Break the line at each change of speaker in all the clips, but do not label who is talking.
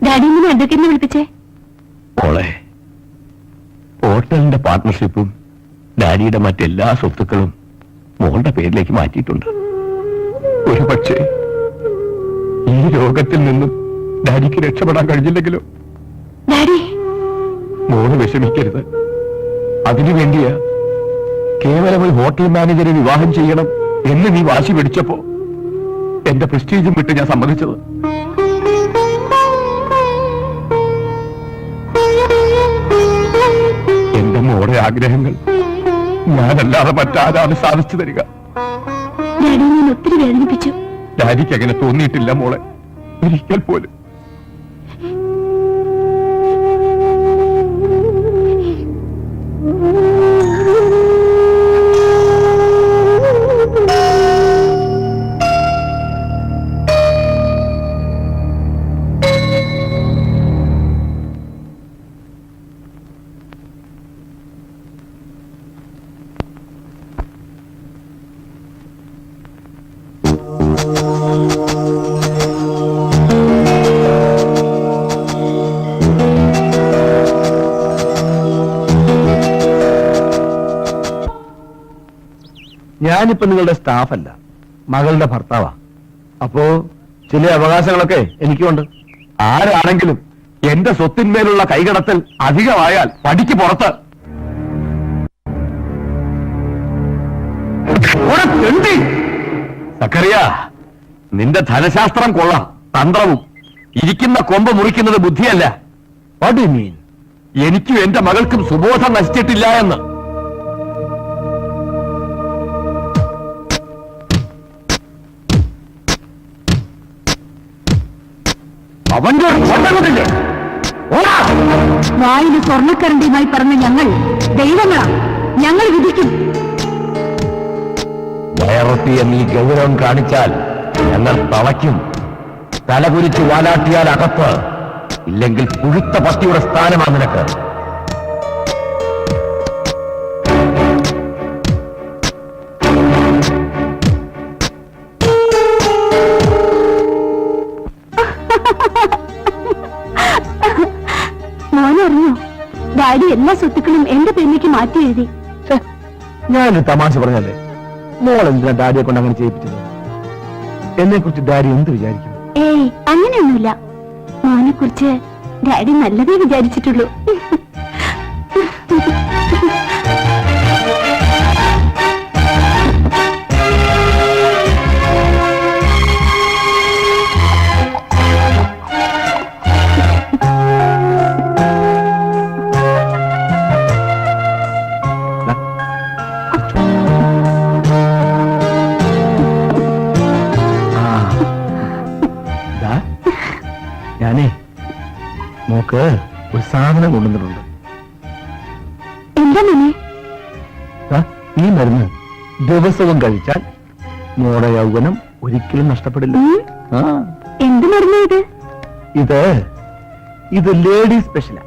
Daddy ഇങ്ങനെ അഡ്വക്കേറ്റിനെ വിളിപ്പിച്ചേ?
മോളെ, ഹോട്ടലിന്റെ പാർട്ട്ണർഷിപ്പും ഡാഡിയുടെ മറ്റെല്ലാ സ്വത്തുക്കളും മോളുടെ പേരിലേക്ക് മാറ്റിയിട്ടുണ്ട്. ഒരു പക്ഷേ ഈ രോഗത്തിൽ നിന്നും ഡാഡിക്ക് രക്ഷപ്പെടാൻ കഴിഞ്ഞില്ലെങ്കിലോ?
ഡാഡി,
മോള് വിഷമിക്കരുത്. അതിനു വേണ്ടിയാ കേവലം ഒരു ഹോട്ടൽ മാനേജരെ വിവാഹം ചെയ്യണം എന്ന് നീ വാശി പിടിച്ചപ്പോ എന്റെ പ്രസ്റ്റീജും വിട്ട് ഞാൻ സമ്മതിച്ചത്. എന്റെ മോളുടെ ആഗ്രഹങ്ങൾ ഞാനല്ലാതെ മറ്റാരാണ് സാധിച്ചു തരിക?
ഡാഡി ഞാൻ ഒത്തിരി വേദനിപ്പിച്ചു.
ഡാഡിക്ക് അങ്ങനെ തോന്നിയിട്ടില്ല മോളെ, ഒരിക്കൽ പോലും.
ഞാനിപ്പോ നിങ്ങളുടെ സ്റ്റാഫല്ല, മകളുടെ ഭർത്താവാ. അപ്പോ ചില അവകാശങ്ങളൊക്കെ എനിക്കുണ്ട്.
ആരാണെങ്കിലും എന്റെ സ്വത്തിന്മേലുള്ള കൈകടത്തൽ അധികമായാൽ പടിക്ക് പുറത്ത്. സക്കറിയ, നിന്റെ ധനശാസ്ത്രം കൊള്ളാം, തന്ത്രവും. ഇരിക്കുന്ന കൊമ്പ് മുറിക്കുന്നത് ബുദ്ധിയല്ല.
What you mean?
എനിക്കും എന്റെ മകൾക്കും സുബോധം നശിച്ചിട്ടില്ല എന്ന്. അവന്റെ കൊണ്ടല്ലേ
വായില് സ്വർണ്ണക്കരണ്ടിയുമായി പറഞ്ഞ ഞങ്ങൾ ദൈവങ്ങളാണ്, ഞങ്ങൾ വിധിക്കും.
വയറൊട്ടിയ നീ ഗൗരവം കാണിച്ചാൽ ഞങ്ങൾ തളയ്ക്കും. തലകുരിച്ച് വാലാട്ടിയാൽ അകത്ത്, ഇല്ലെങ്കിൽ പുഴുത്ത പത്തിയുടെ സ്ഥാനമാണ് നിനക്ക്.
മോനറിഞ്ഞോ, ഡാഡി എല്ലാ സ്വത്തുക്കളും എന്റെ പേരിലേക്ക് മാറ്റി എഴുതി.
ഞാനൊരു തമാശ പറഞ്ഞല്ലേ. മോൾ എന്തിനാ ഡാഡിയെ കൊണ്ട് അങ്ങനെ ചെയ്യിപ്പിച്ചത്? എന്നെ കുറിച്ച് ഡാഡി എന്ത് വിചാരിക്കും?
ഏയ്, അങ്ങനെയൊന്നുമില്ല. മോനെ കുറിച്ച് ഡാഡി നല്ലതേ വിചാരിച്ചിട്ടുള്ളൂ.
ഞാനേ മോക്ക് ഒരു സാധനം കൊണ്ടുവന്നിട്ടുണ്ട്.
എന്താ മോനെ?
ഈ മരുന്ന് ദിവസവും കഴിച്ചാൽ മോടെ യൗവനം ഒരിക്കലും നഷ്ടപ്പെടില്ല.
എന്ത് മരുന്ന് ഇത്?
ഇത് ലേഡി സ്പെഷ്യലാ.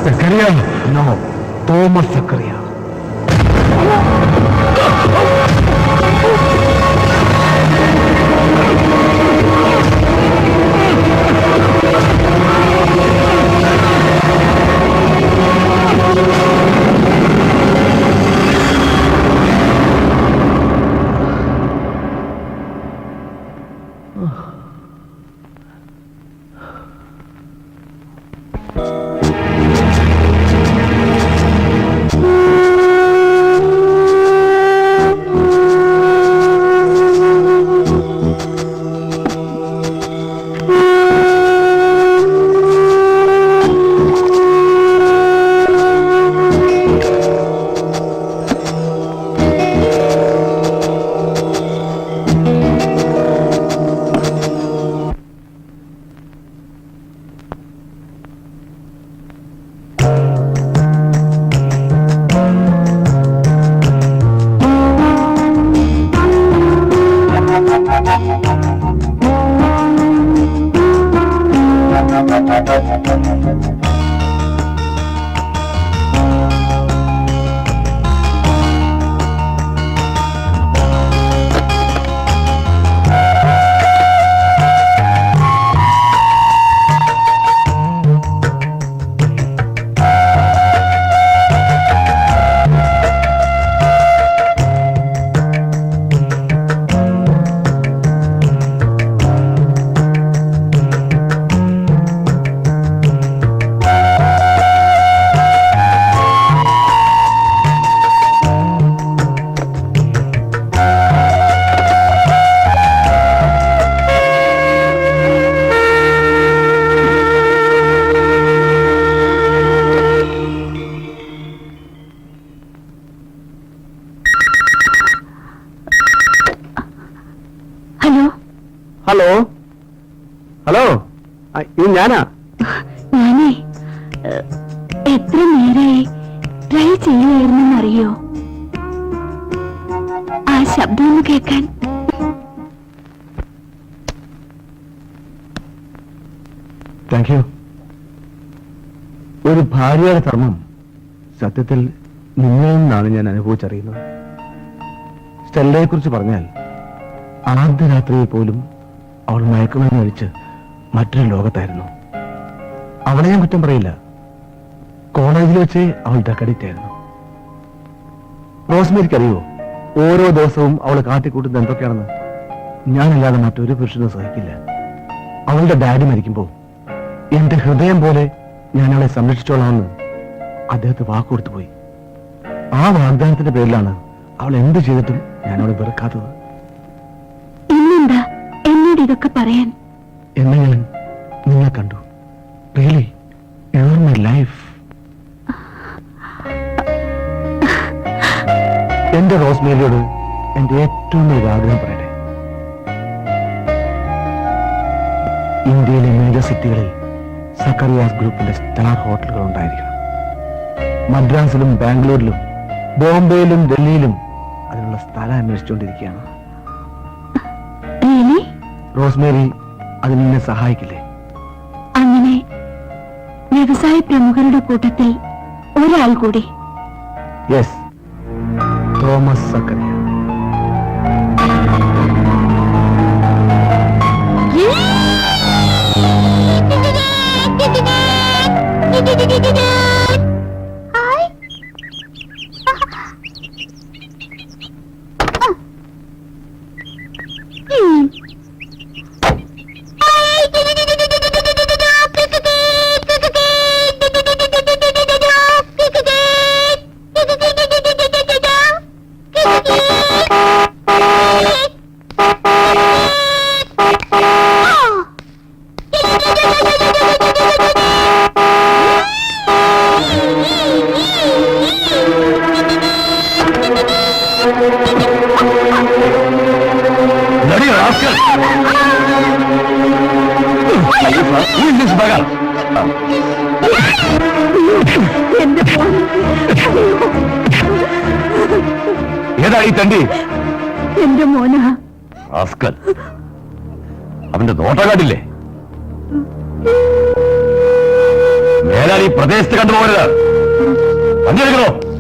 Zachariah. No, Thomas Zachariah. Hello hello, ഇത് ഞാനാ.
ഞാനേ എത്ര നേരായി ട്രൈ ചെയ്യുമായിരുന്നറിയോ ആ ശബ്ദം ഒന്ന് കേൾക്കാൻ.
Thank you. ഒരു ഭാര്യയുടെ ധർമ്മം സത്യത്തിൽ നിങ്ങളിൽ നിന്നാണ് ഞാൻ അനുഭവിച്ചറിയുന്നത്. സ്റ്റെല്ലയെ കുറിച്ച് പറഞ്ഞാൽ ആദ്യ രാത്രിയിൽ പോലും അവൾ മയക്കുമരുന്ന് കഴിച്ച് മറ്റൊരു ലോകത്തായിരുന്നു. അവളെ ഞാൻ കുറ്റം പറയില്ല. കോളേജിൽ വെച്ച് അവൾ ഡ്രഗ് ആയിരുന്നു. റോസ്മേരിക്ക് അറിയോ ഓരോ ദിവസവും അവൾ കാട്ടിക്കൂട്ടുന്നത് എന്തൊക്കെയാണെന്ന്? ഞാനല്ലാതെ മറ്റൊരു പുരുഷനും സഹിക്കില്ല. അവളുടെ ഡാഡി മരിക്കുമ്പോൾ എന്റെ ഹൃദയം പോലെ ഞാൻ അവളെ സംരക്ഷിച്ചോളാമെന്ന് അദ്ദേഹത്തെ വാക്കുകൊടുത്തു പോയി. ആ വാഗ്ദാനത്തിന്റെ പേരിലാണ് അവൾ എന്ത് ചെയ്തിട്ടും ഞാൻ അവളെ വെറുക്കാത്തത്.
ഇന്നെന്താ എന്നോട് ഇതൊക്കെ പറയാൻ?
എന്നെ ഞാൻ നിന്നെ കണ്ടു. Really you are my life. എന്റെ റോസ്മേരിയോട് എന്റെ ഏറ്റവും വലിയ ആഗ്രഹം പറയട്ടെ. ഇന്ത്യയിലെ മേജർ സിറ്റികളിൽ സക്കറിയാസ് ഗ്രൂപ്പിന്റെ സ്റ്റാർ ഹോട്ടലുകൾ ഉണ്ടായിരിക്കണം. മദ്രാസിലും ബാംഗ്ലൂരിലും ബോംബെയിലും ഡൽഹിയിലും അതിനുള്ള സ്ഥലം അന്വേഷിച്ചുകൊണ്ടിരിക്കുകയാണ്. റോസ്മേരി അതിനെ സഹായിക്കില്ലേ?
അങ്ങനെ വ്യവസായ പ്രമുഖരുടെ കൂട്ടത്തിൽ ഒരാൾ കൂടി.
യെസ്, തോമസ് സക്കറിയ. ഏതാ ഈ തണ്ടി?
എന്റെ മോന.
അവന്റെ നോട്ട കാട്ടില്ലേ? മേലാൽ ഈ പ്രദേശത്ത് കണ്ടുപോകരുത്. വണ്ടി എടുക്കണോ?